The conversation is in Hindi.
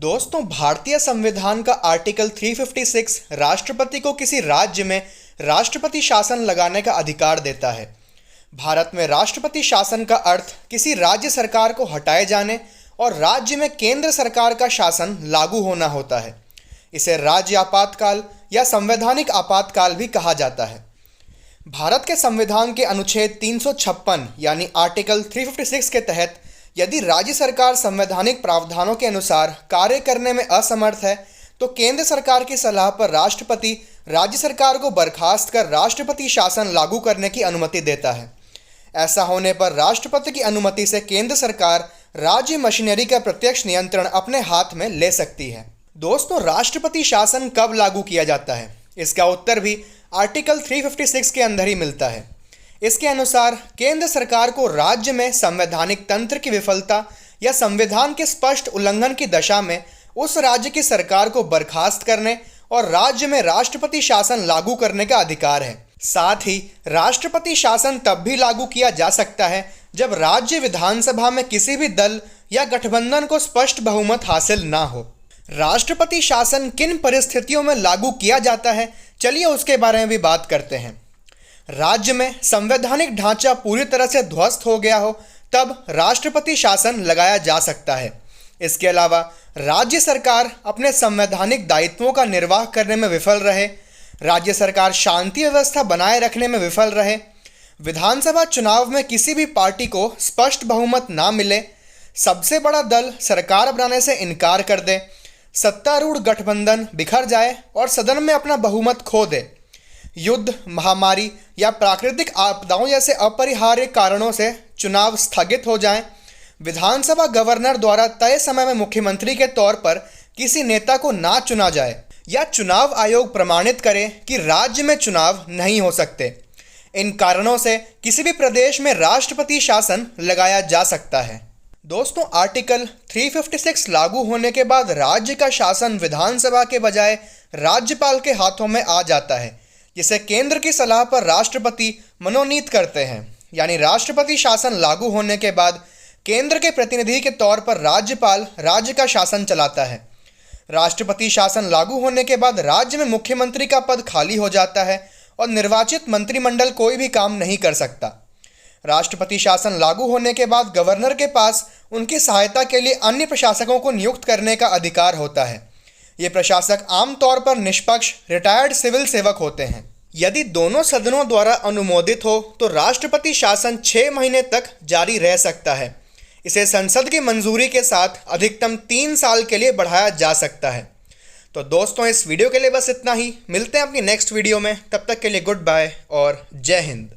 दोस्तों, भारतीय संविधान का आर्टिकल 356 राष्ट्रपति को किसी राज्य में राष्ट्रपति शासन लगाने का अधिकार देता है। भारत में राष्ट्रपति शासन का अर्थ किसी राज्य सरकार को हटाए जाने और राज्य में केंद्र सरकार का शासन लागू होना होता है। इसे राज्य आपातकाल या संवैधानिक आपातकाल भी कहा जाता है। भारत के संविधान के अनुच्छेद 356 यानी आर्टिकल 356 के तहत यदि राज्य सरकार संवैधानिक प्रावधानों के अनुसार कार्य करने में असमर्थ है तो केंद्र सरकार की सलाह पर राष्ट्रपति राज्य सरकार को बर्खास्त कर राष्ट्रपति शासन लागू करने की अनुमति देता है। ऐसा होने पर राष्ट्रपति की अनुमति से केंद्र सरकार राज्य मशीनरी का प्रत्यक्ष नियंत्रण अपने हाथ में ले सकती है। दोस्तों, राष्ट्रपति शासन कब लागू किया जाता है? इसका उत्तर भी आर्टिकल 356 के अंदर ही मिलता है। इसके अनुसार केंद्र सरकार को राज्य में संवैधानिक तंत्र की विफलता या संविधान के स्पष्ट उल्लंघन की दशा में उस राज्य की सरकार को बर्खास्त करने और राज्य में राष्ट्रपति शासन लागू करने का अधिकार है। साथ ही राष्ट्रपति शासन तब भी लागू किया जा सकता है जब राज्य विधानसभा में किसी भी दल या गठबंधन को स्पष्ट बहुमत हासिल ना हो। राष्ट्रपति शासन किन परिस्थितियों में लागू किया जाता है, चलिए उसके बारे में भी बात करते हैं। राज्य में संवैधानिक ढांचा पूरी तरह से ध्वस्त हो गया हो तब राष्ट्रपति शासन लगाया जा सकता है। इसके अलावा राज्य सरकार अपने संवैधानिक दायित्वों का निर्वाह करने में विफल रहे, राज्य सरकार शांति व्यवस्था बनाए रखने में विफल रहे, विधानसभा चुनाव में किसी भी पार्टी को स्पष्ट बहुमत ना मिले, सबसे बड़ा दल सरकार बनाने से इनकार कर दे, सत्तारूढ़ गठबंधन बिखर जाए और सदन में अपना बहुमत खो दे, युद्ध, महामारी या प्राकृतिक आपदाओं जैसे अपरिहार्य कारणों से चुनाव स्थगित हो जाएं, विधानसभा गवर्नर द्वारा तय समय में मुख्यमंत्री के तौर पर किसी नेता को ना चुना जाए या चुनाव आयोग प्रमाणित करे कि राज्य में चुनाव नहीं हो सकते। इन कारणों से किसी भी प्रदेश में राष्ट्रपति शासन लगाया जा सकता है। दोस्तों, आर्टिकल 356 लागू होने के बाद राज्य का शासन विधानसभा के बजाय राज्यपाल के हाथों में आ जाता है, जिसे केंद्र की सलाह पर राष्ट्रपति मनोनीत करते हैं। यानी राष्ट्रपति शासन लागू होने के बाद केंद्र के प्रतिनिधि के तौर पर राज्यपाल राज्य का शासन चलाता है। राष्ट्रपति शासन लागू होने के बाद राज्य में मुख्यमंत्री का पद खाली हो जाता है और निर्वाचित मंत्रिमंडल कोई भी काम नहीं कर सकता। राष्ट्रपति शासन लागू होने के बाद गवर्नर के पास उनकी सहायता के लिए अन्य प्रशासकों को नियुक्त करने का अधिकार होता है। ये प्रशासक आमतौर पर निष्पक्ष रिटायर्ड सिविल सेवक होते हैं। यदि दोनों सदनों द्वारा अनुमोदित हो तो राष्ट्रपति शासन 6 महीने तक जारी रह सकता है। इसे संसद की मंजूरी के साथ अधिकतम 3 साल के लिए बढ़ाया जा सकता है। तो दोस्तों, इस वीडियो के लिए बस इतना ही। मिलते हैं अपनी नेक्स्ट वीडियो में, तब तक के लिए गुड बाय और जय हिंद।